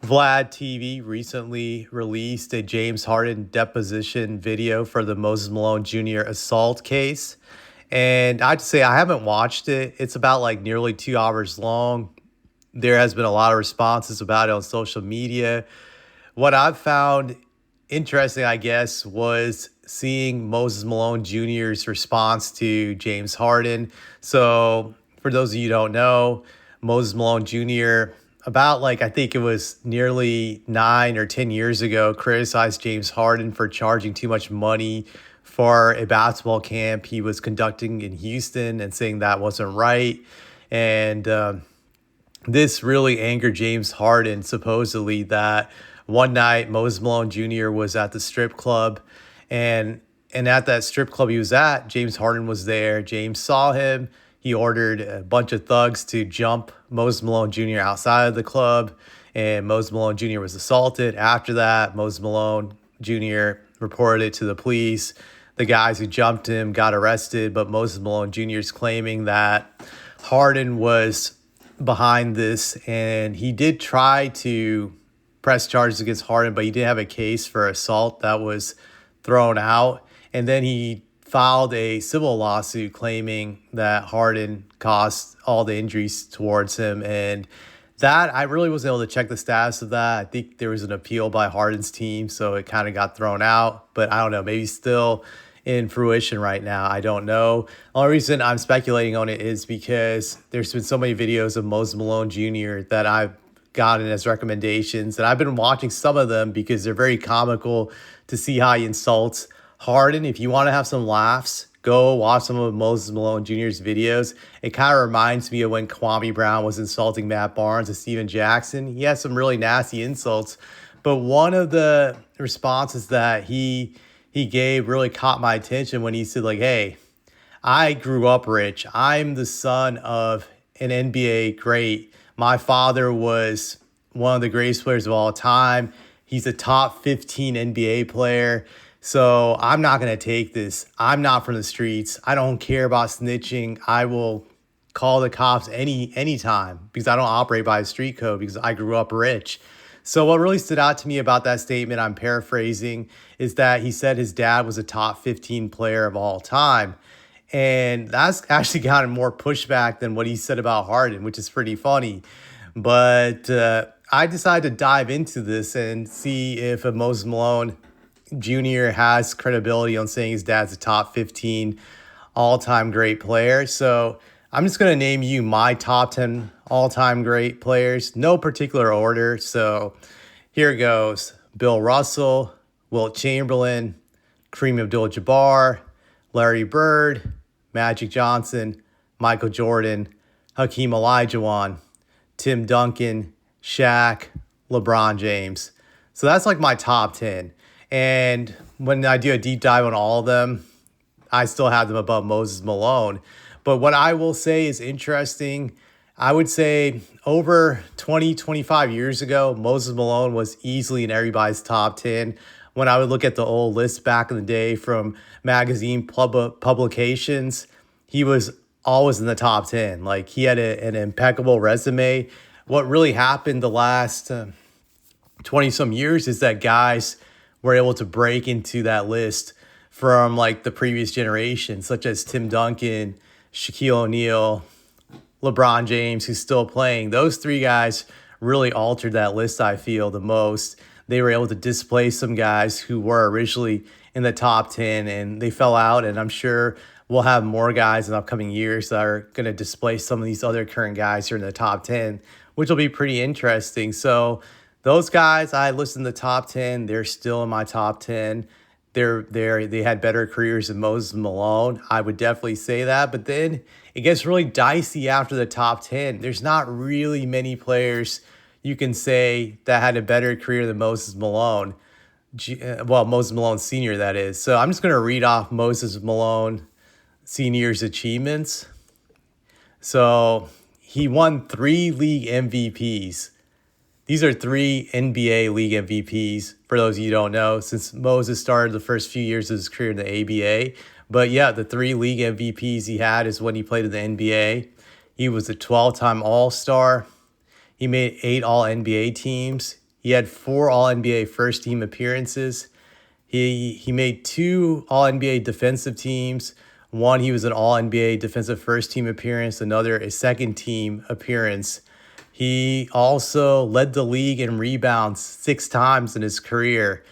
Vlad TV recently released a James Harden deposition video for the Moses Malone Jr. assault case. And I have to say, I haven't watched it. It's about like nearly 2 hours long. There has been a lot of responses about it on social media. What I've found interesting, I guess, was seeing Moses Malone Jr.'s response to James Harden. So, for those of you who don't know, Moses Malone Jr., about like I think it was nearly 9 or 10 years ago, criticized James Harden for charging too much money for a basketball camp he was conducting in Houston and saying that wasn't right. And this really angered James Harden, supposedly, that one night Moses Malone Jr. was at the strip club, and at that strip club he was at, James Harden was there. James saw him. He ordered a bunch of thugs to jump Moses Malone Jr. outside of the club, and Moses Malone Jr. was assaulted. After that, Moses Malone Jr. reported it to the police. The guys who jumped him got arrested, but Moses Malone Jr. is claiming that Harden was behind this, and he did try to press charges against Harden, but he did have a case for assault that was thrown out. And then he filed a civil lawsuit claiming that Harden caused all the injuries towards him. And that I really wasn't able to check the status of that. I think there was an appeal by Harden's team, so it kind of got thrown out. But I don't know, maybe still in fruition right now. I don't know. The only reason I'm speculating on it is because there's been so many videos of Moses Malone Jr. that I've gotten as recommendations, and I've been watching some of them because they're very comical to see how he insults Harden. If you want to have some laughs, go watch some of Moses Malone Jr.'s videos. It kind of reminds me of when Kwame Brown was insulting Matt Barnes and Steven Jackson. He has some really nasty insults, but one of the responses that he gave really caught my attention when he said, like, hey, I grew up rich. I'm the son of an NBA great. My father was one of the greatest players of all time. He's a top 15 NBA player. So I'm not going to take this. I'm not from the streets. I don't care about snitching. I will call the cops anytime because I don't operate by a street code because I grew up rich. So what really stood out to me about that statement, I'm paraphrasing, is that he said his dad was a top 15 player of all time. And that's actually gotten more pushback than what he said about Harden, which is pretty funny. But I decided to dive into this and see if a Moses Malone Jr. has credibility on saying his dad's a top 15 all-time great player. So I'm just going to name you my top 10 all-time great players, no particular order. So here it goes. Bill Russell, Wilt Chamberlain, Kareem Abdul-Jabbar, Larry Bird, Magic Johnson, Michael Jordan, Hakeem Olajuwon, Tim Duncan, Shaq, LeBron James. So that's like my top 10. And when I do a deep dive on all of them, I still have them above Moses Malone. But what I will say is interesting. I would say over 20, 25 years ago, Moses Malone was easily in everybody's top 10. When I would look at the old list back in the day from magazine publications, he was always in the top 10. Like, he had an impeccable resume. What really happened the last 20 some years is that guys were able to break into that list from like the previous generation, such as Tim Duncan, Shaquille O'Neal, LeBron James, who's still playing. Those three guys really altered that list, I feel, the most. They were able to displace some guys who were originally in the top 10, and they fell out. And I'm sure we'll have more guys in upcoming years that are going to displace some of these other current guys here in the top 10, which will be pretty interesting. So those guys I listed in the top 10, they're still in my top 10. They had better careers than Moses Malone. I would definitely say that. But then it gets really dicey after the top 10. There's not really many players you can say that had a better career than Moses Malone. Well, Moses Malone Sr., that is. So I'm just going to read off Moses Malone Sr.'s achievements. So he won 3 league MVPs. These are 3 NBA league MVPs, for those of you who don't know, since Moses started the first few years of his career in the ABA. But yeah, the 3 league MVPs he had is when he played in the NBA. He was a 12-time All-Star. He made 8 All-NBA teams. He had 4 All NBA first team appearances. He made 2 All NBA defensive teams. One, he was an All NBA defensive first team appearance, another a second team appearance. He also led the league in rebounds 6 times in his career.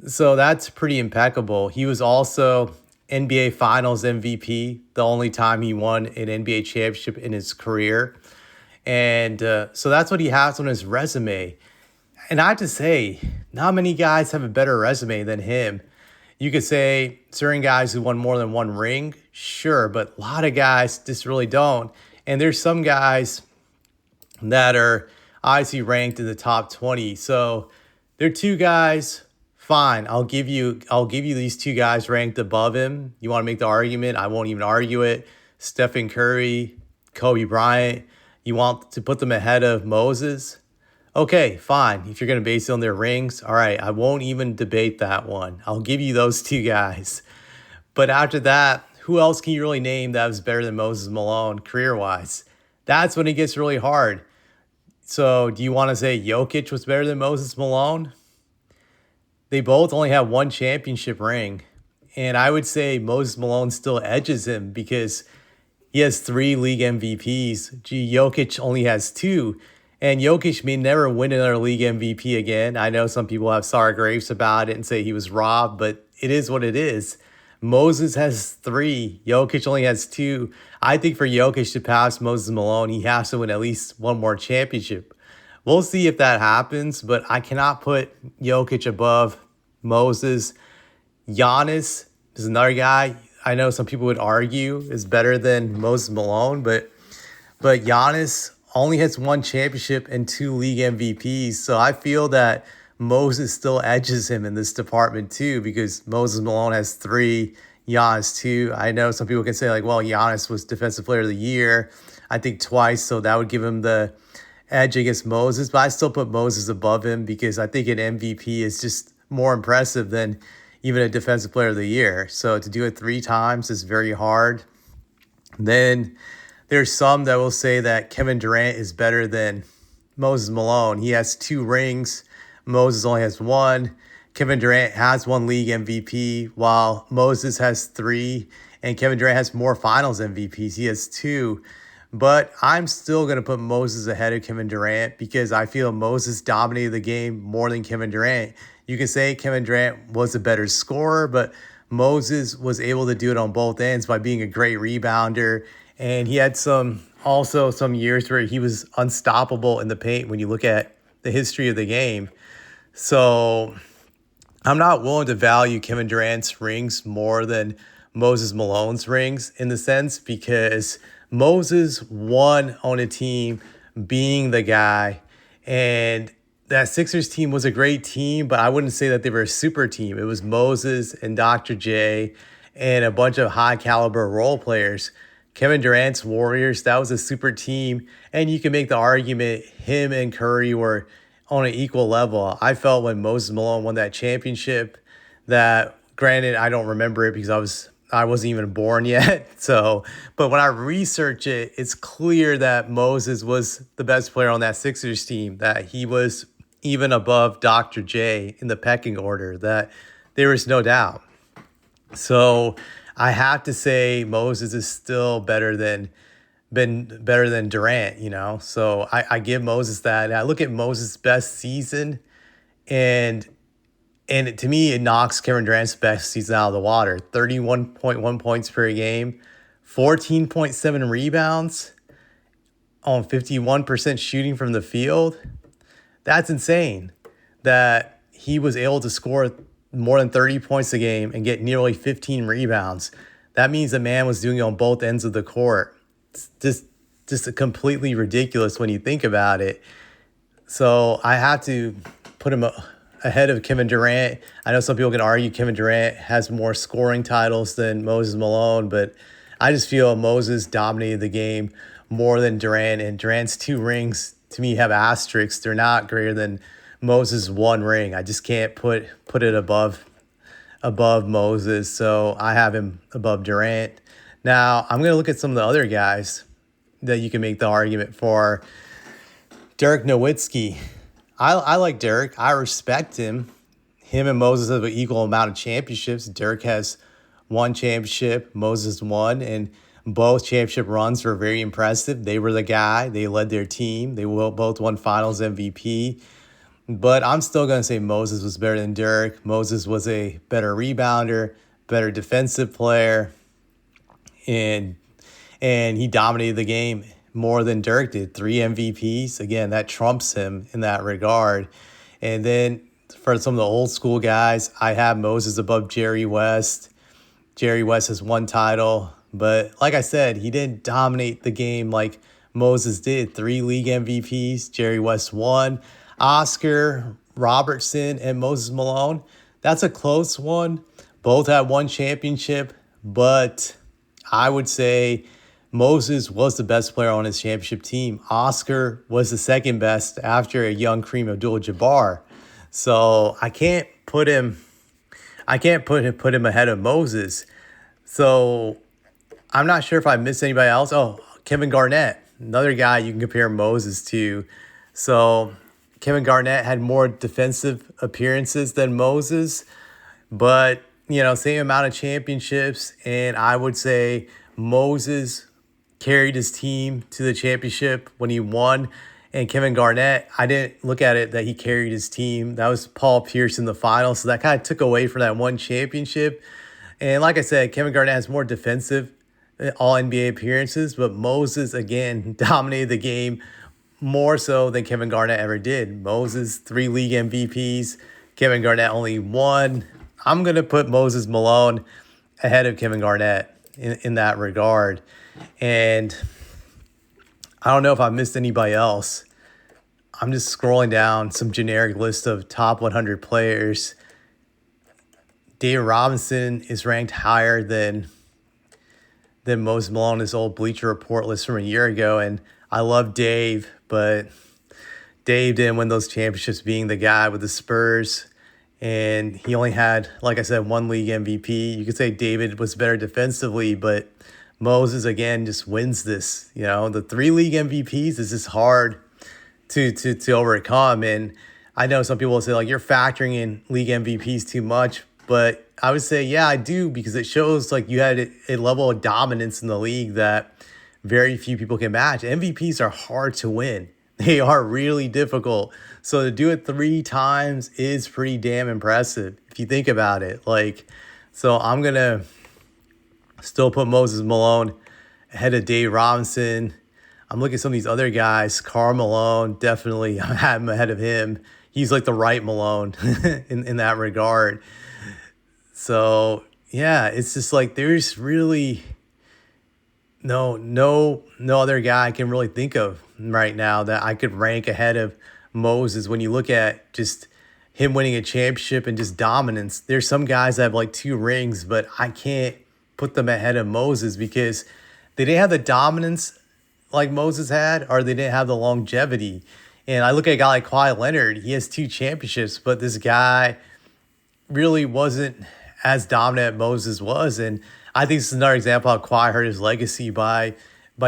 So that's pretty impeccable. He was also NBA Finals MVP, the only time he won an NBA championship in his career. And so that's what he has on his resume. And I have to say, not many guys have a better resume than him. You could say certain guys who won more than one ring, sure, but a lot of guys just really don't. And there's some guys that are obviously ranked in the top 20. So there are 2 guys, fine. I'll give you these 2 guys ranked above him. You want to make the argument? I won't even argue it. Stephen Curry, Kobe Bryant. You want to put them ahead of Moses? Okay, fine. If you're going to base it on their rings, all right, I won't even debate that one. I'll give you those 2 guys. But after that, who else can you really name that was better than Moses Malone career-wise? That's when it gets really hard. So do you want to say Jokic was better than Moses Malone? They both only have 1 championship ring. And I would say Moses Malone still edges him because he has 3 league MVPs. Jokic only has 2. And Jokic may never win another league MVP again. I know some people have sour grapes about it and say he was robbed, but it is what it is. Moses has 3. Jokic only has 2. I think for Jokic to pass Moses Malone, he has to win at least 1 more championship. We'll see if that happens, but I cannot put Jokic above Moses. Giannis is another guy I know some people would argue is better than Moses Malone, but Giannis only has 1 championship and 2 league MVPs. So I feel that Moses still edges him in this department too, because Moses Malone has 3, Giannis 2. I know some people can say like, well, Giannis was Defensive Player of the Year, I think twice, so that would give him the edge against Moses. But I still put Moses above him because I think an MVP is just more impressive than even a Defensive Player of the Year. So to do it 3 times is very hard. Then there's some that will say that Kevin Durant is better than Moses Malone. He has 2 rings. Moses only has 1. Kevin Durant has 1 league MVP, while Moses has 3. And Kevin Durant has more finals MVPs. He has 2. But I'm still going to put Moses ahead of Kevin Durant because I feel Moses dominated the game more than Kevin Durant. You can say Kevin Durant was a better scorer, but Moses was able to do it on both ends by being a great rebounder. And he had some years where he was unstoppable in the paint when you look at the history of the game. So I'm not willing to value Kevin Durant's rings more than Moses Malone's rings in the sense because Moses won on a team being the guy. And that Sixers team was a great team, but I wouldn't say that they were a super team. It was Moses and Dr. J and a bunch of high caliber role players. Kevin Durant's Warriors, that was a super team. And you can make the argument him and Curry were on an equal level. I felt when Moses Malone won that championship that, granted, I don't remember it because I wasn't even born yet. So, but when I research it, it's clear that Moses was the best player on that Sixers team, that he was even above Dr. J in the pecking order, that there is no doubt. So I have to say Moses is still better than Durant, you know. So I give Moses that. And I look at Moses' best season, and to me it knocks Kevin Durant's best season out of the water. 31.1 points per game, 14.7 rebounds on 51% shooting from the field. That's insane that he was able to score more than 30 points a game and get nearly 15 rebounds. That means the man was doing it on both ends of the court. It's just completely ridiculous when you think about it. So I have to put him ahead of Kevin Durant. I know some people can argue Kevin Durant has more scoring titles than Moses Malone, but I just feel Moses dominated the game more than Durant, and Durant's 2 rings to me have asterisks. They're not greater than Moses' 1 ring. I just can't put it above Moses, so I have him above Durant. Now, I'm going to look at some of the other guys that you can make the argument for. Dirk Nowitzki. I like Dirk. I respect him. Him and Moses have an equal amount of championships. Dirk has one championship, Moses won, and both championship runs were very impressive. They were the guy. They led their team. They both won Finals MVP. But I'm still going to say Moses was better than Dirk. Moses was a better rebounder, better defensive player, and he dominated the game more than Dirk did. 3 MVPs. Again, that trumps him in that regard. And then for some of the old school guys, I have Moses above Jerry West. Jerry West has one title, but like I said, he didn't dominate the game like Moses did. 3 league MVPs, Jerry West won. Oscar Robertson and Moses Malone, that's a close one. Both had one championship, but I would say Moses was the best player on his championship team. Oscar was the second best after a young Kareem Abdul-Jabbar. So I can't put him ahead of Moses. So I'm not sure if I missed anybody else. Oh, Kevin Garnett, another guy you can compare Moses to. So Kevin Garnett had more defensive appearances than Moses, but same amount of championships. And I would say Moses carried his team to the championship when he won. And Kevin Garnett, I didn't look at it that he carried his team. That was Paul Pierce in the final. So that kind of took away from that one championship. And like I said, Kevin Garnett has more defensive all NBA appearances, but Moses, again, dominated the game more so than Kevin Garnett ever did. Moses, 3 league MVPs. Kevin Garnett only one. I'm going to put Moses Malone ahead of Kevin Garnett in that regard. And I don't know if I missed anybody else. I'm just scrolling down some generic list of top 100 players. David Robinson is ranked higher than Moses Malone, his old Bleacher Report list from a year ago. And I love Dave, but Dave didn't win those championships being the guy with the Spurs. And he only had, like I said, 1 league MVP. You could say David was better defensively, but Moses, again, just wins this. The 3 league MVPs is just hard to overcome. And I know some people will say, like, you're factoring in league MVPs too much. But I would say, yeah, I do, because it shows like you had a level of dominance in the league that very few people can match. MVPs are hard to win. They are really difficult. So to do it 3 times is pretty damn impressive if you think about it. So I'm going to still put Moses Malone ahead of Dave Robinson. I'm looking at some of these other guys. Karl Malone, definitely I have him ahead of him. He's like the right Malone in that regard. So yeah, it's just like there's really no other guy I can really think of right now that I could rank ahead of Moses when you look at just him winning a championship and just dominance. There's some guys that have like 2 rings, but I can't put them ahead of Moses because they didn't have the dominance like Moses had, or they didn't have the longevity. And I look at a guy like Kawhi Leonard, he has 2 championships, but this guy really wasn't as dominant as Moses was. And I think this is another example how Kawhi hurt his legacy by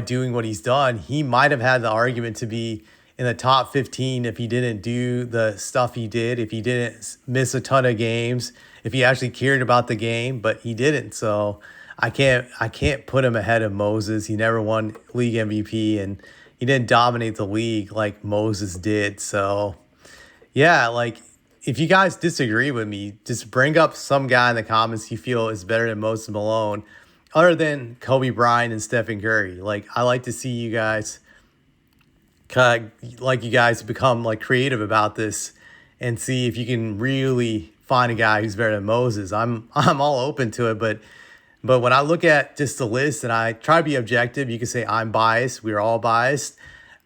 doing what he's done. He might have had the argument to be in the top 15 if he didn't do the stuff he did, if he didn't miss a ton of games, if he actually cared about the game, but he didn't. So I can't put him ahead of Moses. He never won league MVP, and he didn't dominate the league like Moses did. So yeah, like, if you guys disagree with me, just bring up some guy in the comments you feel is better than Moses Malone, other than Kobe Bryant and Stephen Curry. Like, I like to see you guys become like creative about this and see if you can really find a guy who's better than Moses. I'm all open to it, but when I look at just the list and I try to be objective, you can say I'm biased. We're all biased.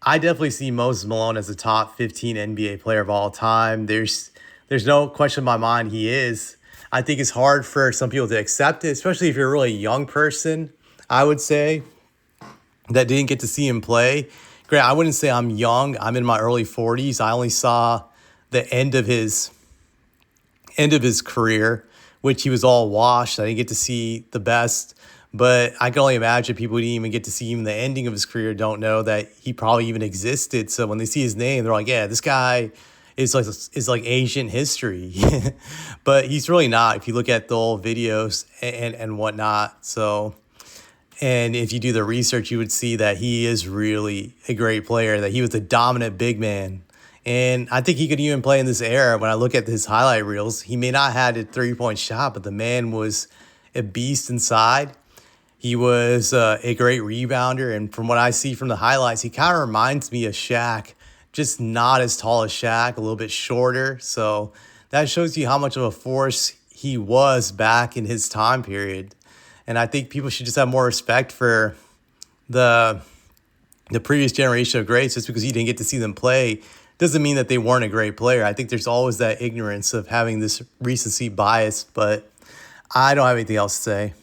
I definitely see Moses Malone as a top 15 NBA player of all time. There's no question in my mind he is. I think it's hard for some people to accept it, especially if you're a really young person, I would say, that didn't get to see him play. Great, I wouldn't say I'm young. I'm in my early 40s. I only saw the end of his career, which he was all washed. I didn't get to see the best. But I can only imagine people who didn't even get to see even the ending of his career don't know that he probably even existed. So when they see his name, they're like, yeah, this guy, is like ancient history. But he's really not if you look at the old videos and whatnot. So, and if you do the research, you would see that he is really a great player, that he was a dominant big man. And I think he could even play in this era. When I look at his highlight reels, he may not have had a 3-point shot, but the man was a beast inside. He was a great rebounder. And from what I see from the highlights, he kind of reminds me of Shaq, just not as tall as Shaq, a little bit shorter. So that shows you how much of a force he was back in his time period. And I think people should just have more respect for the previous generation of greats. Just because you didn't get to see them play doesn't mean that they weren't a great player. I think there's always that ignorance of having this recency bias, but I don't have anything else to say.